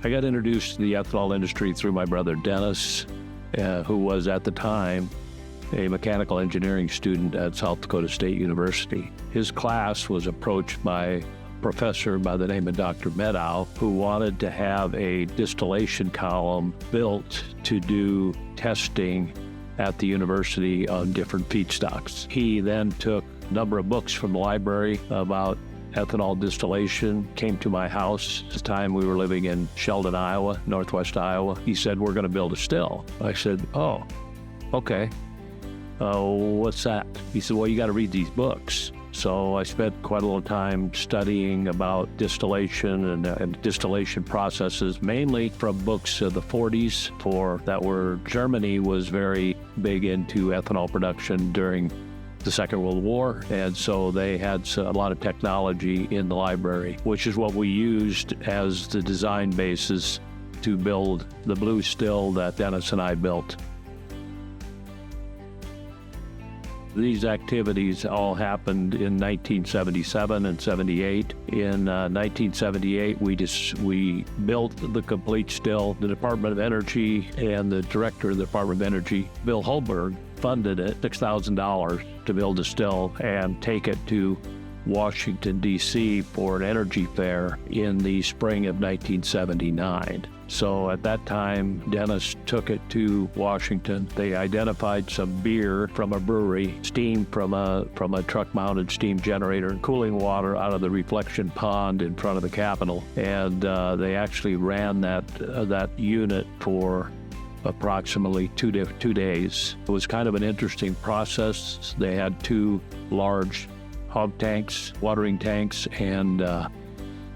I got introduced to the ethanol industry through my brother Dennis, who was at the time a mechanical engineering student at South Dakota State University. His class was approached by a professor by the name of Dr. Medow, who wanted to have a distillation column built to do testing at the university on different feedstocks. He then took a number of books from the library about ethanol distillation, came to my house. At the time we were living in Sheldon, Iowa, northwest Iowa. He said, "We're going to build a still." I said, "Oh, okay. What's that?" He said, "Well, you got to read these books." So I spent quite a little time studying about distillation and distillation processes, mainly from books of the 40s Germany was very big into ethanol production during the Second World War, and so they had a lot of technology in the library, which is what we used as the design basis to build the blue still that Dennis and I built. These activities all happened in 1977 and 78. In 1978, we built the complete still. The Department of Energy and the director of the Department of Energy, Bill Holberg, funded it $6,000 to build a still and take it to Washington, D.C. for an energy fair in the spring of 1979. So at that time, Dennis took it to Washington. They identified some beer from a brewery, steam from a truck-mounted steam generator, and cooling water out of the reflection pond in front of the Capitol. And they actually ran that unit for approximately two days. It was kind of an interesting process. They had two large hog tanks, watering tanks, and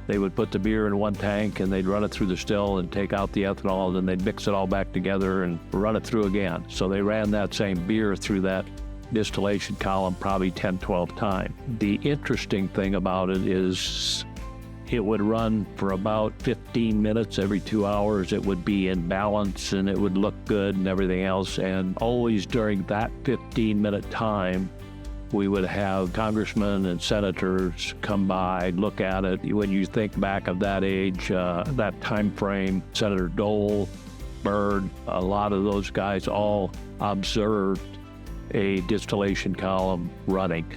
they would put the beer in one tank and they'd run it through the still and take out the ethanol, and then they'd mix it all back together and run it through again. So they ran that same beer through that distillation column probably 10, 12 times. The interesting thing about it is it would run for about 15 minutes every 2 hours. It would be in balance and it would look good and everything else. And always during that 15-minute time, we would have congressmen and senators come by, look at it. When you think back of that age, that time frame, Senator Dole, Byrd, a lot of those guys all observed a distillation column running.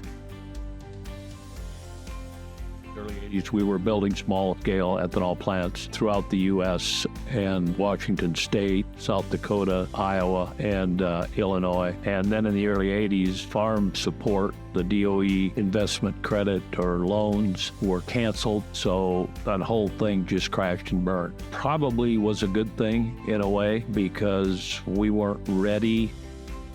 Early 80s, we were building small-scale ethanol plants throughout the U.S. and Washington State, South Dakota, Iowa, and Illinois. And then in the early 80s, farm support, the DOE investment credit or loans were canceled, so that whole thing just crashed and burned. Probably was a good thing in a way because we weren't ready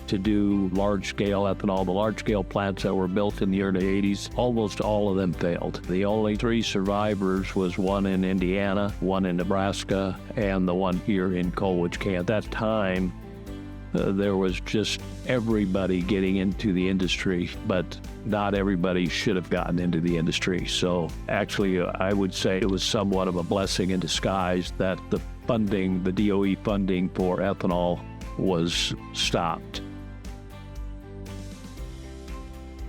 to do large-scale ethanol. The large-scale plants that were built in the early 80s, almost all of them failed. The only three survivors was one in Indiana, one in Nebraska, and the one here in Colwich, Kansas. At that time, there was just everybody getting into the industry, but not everybody should have gotten into the industry. So actually, I would say it was somewhat of a blessing in disguise that the funding, the DOE funding for ethanol was stopped.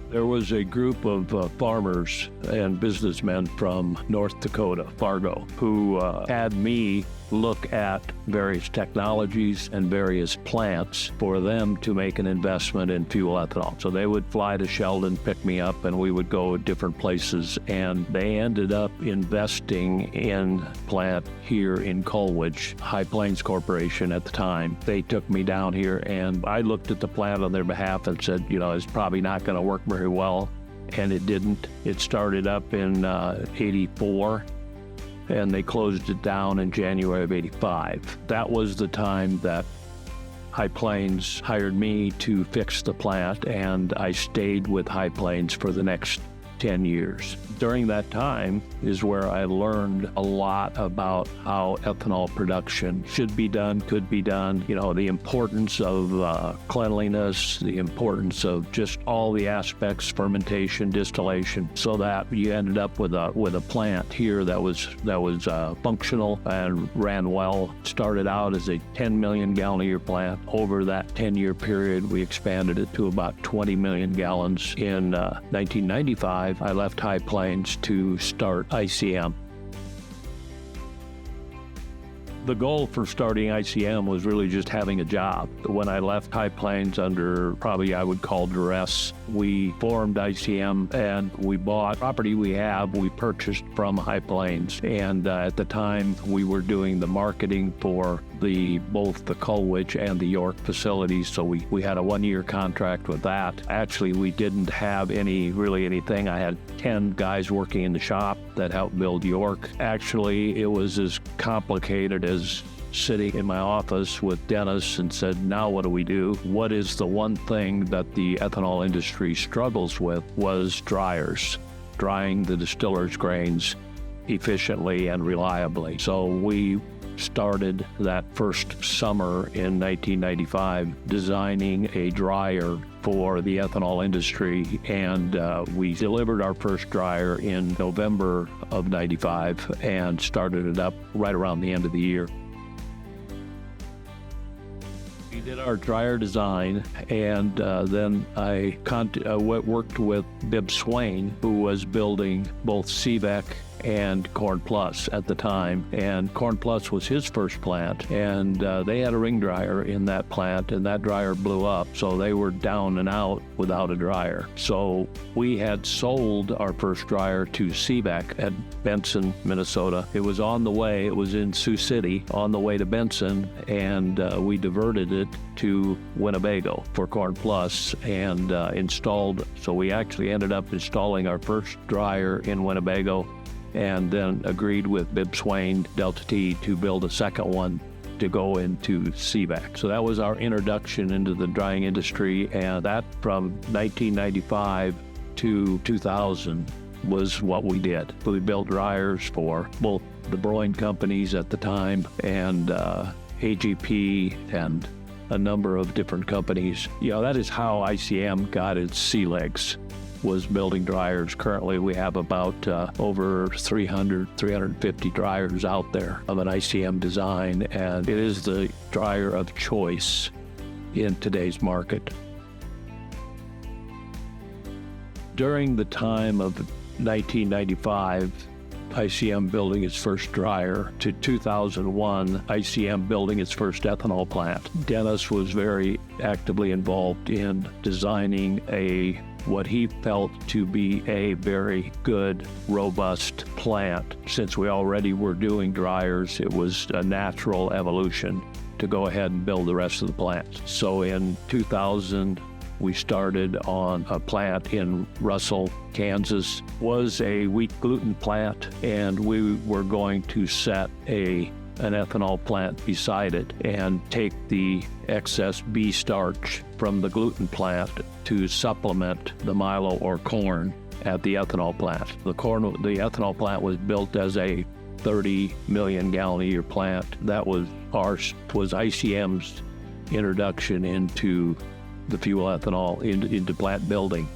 There was a group of farmers and businessmen from North Dakota, Fargo, who had me look at various technologies and various plants for them to make an investment in fuel ethanol. So they would fly to Sheldon, pick me up, and we would go different places. And they ended up investing in a plant here in Colwich, High Plains Corporation at the time. They took me down here, and I looked at the plant on their behalf and said, it's probably not going to work very well. And it didn't. It started up in 84. And they closed it down in January of 85. That was the time that High Plains hired me to fix the plant, and I stayed with High Plains for the next 10 years. During that time is where I learned a lot about how ethanol production should be done, could be done, the importance of cleanliness, the importance of just all the aspects, fermentation, distillation, so that you ended up with a plant here that was functional and ran well. Started out as a 10 million gallon a year plant. Over that 10-year period, we expanded it to about 20 million gallons. In 1995, I left High Plains to start ICM. The goal for starting ICM was really just having a job. When I left High Plains under probably I would call duress, we formed ICM and we bought property we purchased from High Plains. And at the time, we were doing the marketing for both the Colwich and the York facilities. So we had a one-year contract with that. Actually, we didn't have anything. I had 10 guys working in the shop that helped build York. Actually, it was as complicated as sitting in my office with Dennis and said, now what do we do? What is the one thing that the ethanol industry struggles with was dryers, drying the distillers' grains efficiently and reliably. So we started that first summer in 1995 designing a dryer for the ethanol industry, and we delivered our first dryer in November of 95 and started it up right around the end of the year. We did our dryer design, and then I worked with Bib Swain, who was building both CVEC and Corn Plus at the time, and Corn Plus was his first plant, and they had a ring dryer in that plant, and that dryer blew up, so they were down and out without a dryer. So we had sold our first dryer to CVEC at Benson, Minnesota. It was on the way, it was in Sioux City, on the way to Benson, and we diverted it to Winnebago for Corn Plus and installed, so we actually ended up installing our first dryer in Winnebago, and then agreed with Bib Swain, Delta T, to build a second one to go into CVEC. So that was our introduction into the drying industry, and that from 1995 to 2000 was what we did. We built dryers for both the brewing companies at the time and AGP and a number of different companies. That is how ICM got its sea legs, was building dryers. Currently, we have about over 350 dryers out there of an ICM design, and it is the dryer of choice in today's market. During the time of 1995, ICM building its first dryer, to 2001, ICM building its first ethanol plant. Dennis was very actively involved in designing what he felt to be a very good, robust plant. Since we already were doing dryers, it was a natural evolution to go ahead and build the rest of the plant. So in 2000, we started on a plant in Russell, Kansas. It was a wheat gluten plant, and we were going to set an ethanol plant beside it and take the excess bee starch from the gluten plant to supplement the milo or corn at the ethanol plant. The ethanol plant was built as a 30 million gallon a year plant. That was ICM's introduction into the fuel ethanol, into plant building.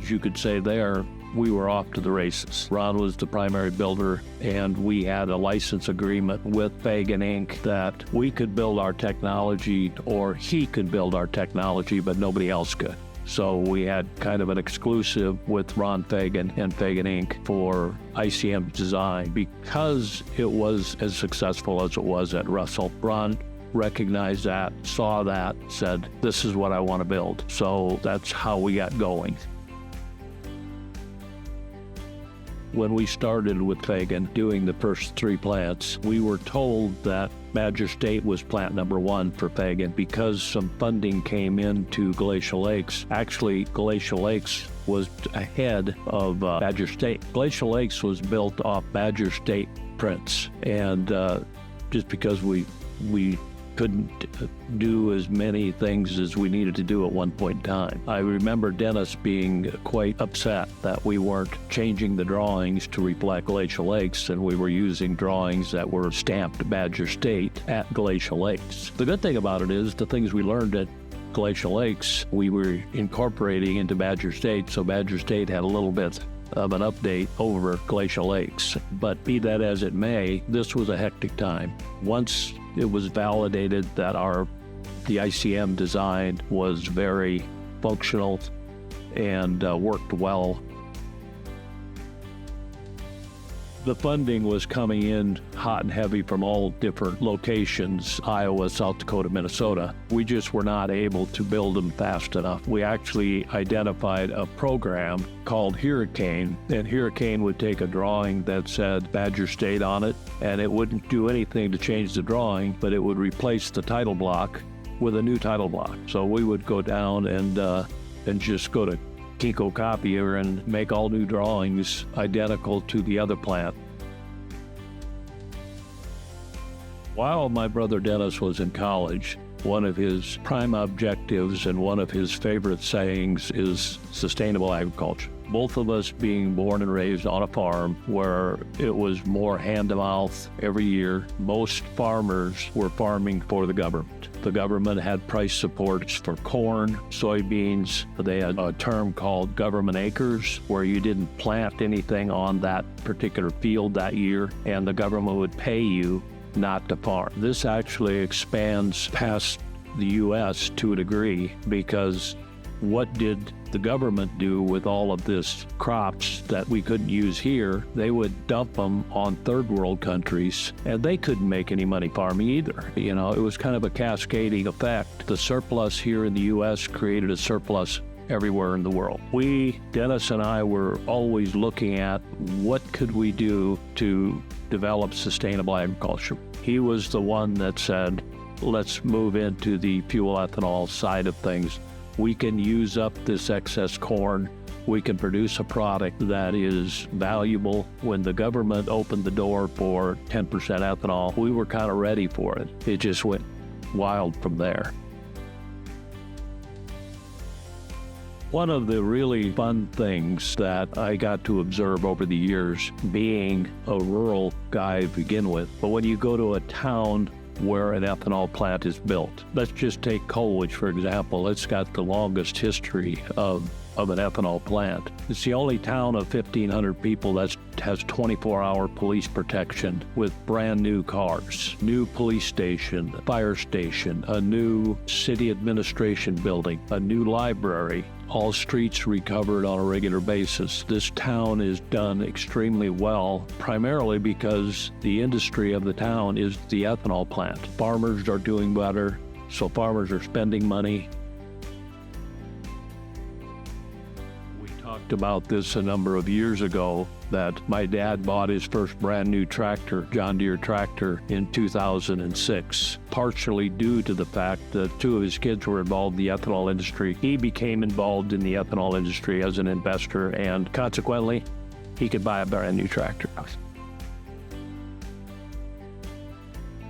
As you could say there, we were off to the races. Ron was the primary builder, and we had a license agreement with Fagan Inc. that we could build our technology, or he could build our technology, but nobody else could. So we had kind of an exclusive with Ron Fagan and Fagan Inc. for ICM design. Because it was as successful as it was at Russell, Ron recognized that, saw that, said, this is what I want to build. So that's how we got going. When we started with Fagan doing the first 3 plants, we were told that Badger State was plant number 1 for Fagan because some funding came into Glacial Lakes. Actually, Glacial Lakes was ahead of Badger State. Glacial Lakes was built off Badger State prints, and just because we couldn't do as many things as we needed to do at one point in time. I remember Dennis being quite upset that we weren't changing the drawings to reflect Glacial Lakes, and we were using drawings that were stamped Badger State at Glacial Lakes. The good thing about it is the things we learned at Glacial Lakes, we were incorporating into Badger State, so Badger State had a little bit of an update over Glacial Lakes. But be that as it may, this was a hectic time. Once it was validated that the ICM design was very functional and worked well, The funding was coming in hot and heavy from all different locations, Iowa, South Dakota, Minnesota. We just were not able to build them fast enough. We actually identified a program called Hurricane, and Hurricane would take a drawing that said Badger State on it, and it wouldn't do anything to change the drawing, but it would replace the title block with a new title block. So we would go down and just go to Kinko Copier and make all new drawings identical to the other plant. While my brother Dennis was in college, one of his prime objectives and one of his favorite sayings is sustainable agriculture. Both of us being born and raised on a farm where it was more hand-to-mouth every year. Most farmers were farming for the government. The government had price supports for corn, soybeans. They had a term called government acres, where you didn't plant anything on that particular field that year, and the government would pay you not to farm. This actually expands past the U.S. to a degree, because what did the government do with all of this crops that we couldn't use here? They would dump them on third world countries, and they couldn't make any money farming either. You know, it was kind of a cascading effect. The surplus here in the U.S. created a surplus everywhere in the world. Dennis and I, were always looking at what could we do to develop sustainable agriculture. He was the one that said, let's move into the fuel ethanol side of things. We can use up this excess corn. We can produce a product that is valuable. When the government opened the door for 10% ethanol, we were kind of ready for it. It just went wild from there. One of the really fun things that I got to observe over the years, being a rural guy to begin with, but when you go to a town where an ethanol plant is built. Let's just take Colwich, for example. It's got the longest history of an ethanol plant. It's the only town of 1,500 people that has 24-hour police protection with brand new cars, new police station, fire station, a new city administration building, a new library, all streets recovered on a regular basis. This town is done extremely well, primarily because the industry of the town is the ethanol plant. Farmers are doing better, so farmers are spending money. We talked about this a number of years ago, that my dad bought his first brand new tractor, John Deere tractor, in 2006, partially due to the fact that two of his kids were involved in the ethanol industry. He became involved in the ethanol industry as an investor, and consequently, he could buy a brand new tractor.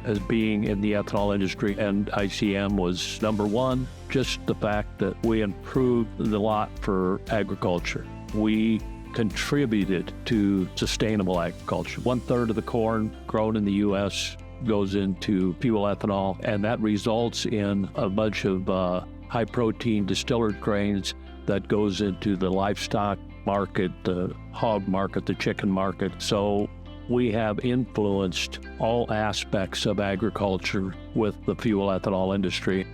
As being in the ethanol industry, and ICM was number one, just the fact that we improved the lot for agriculture. We contributed to sustainable agriculture. 1/3 of the corn grown in the U.S. goes into fuel ethanol, and that results in a bunch of high-protein distillers grains that goes into the livestock market, the hog market, the chicken market. So we have influenced all aspects of agriculture with the fuel ethanol industry.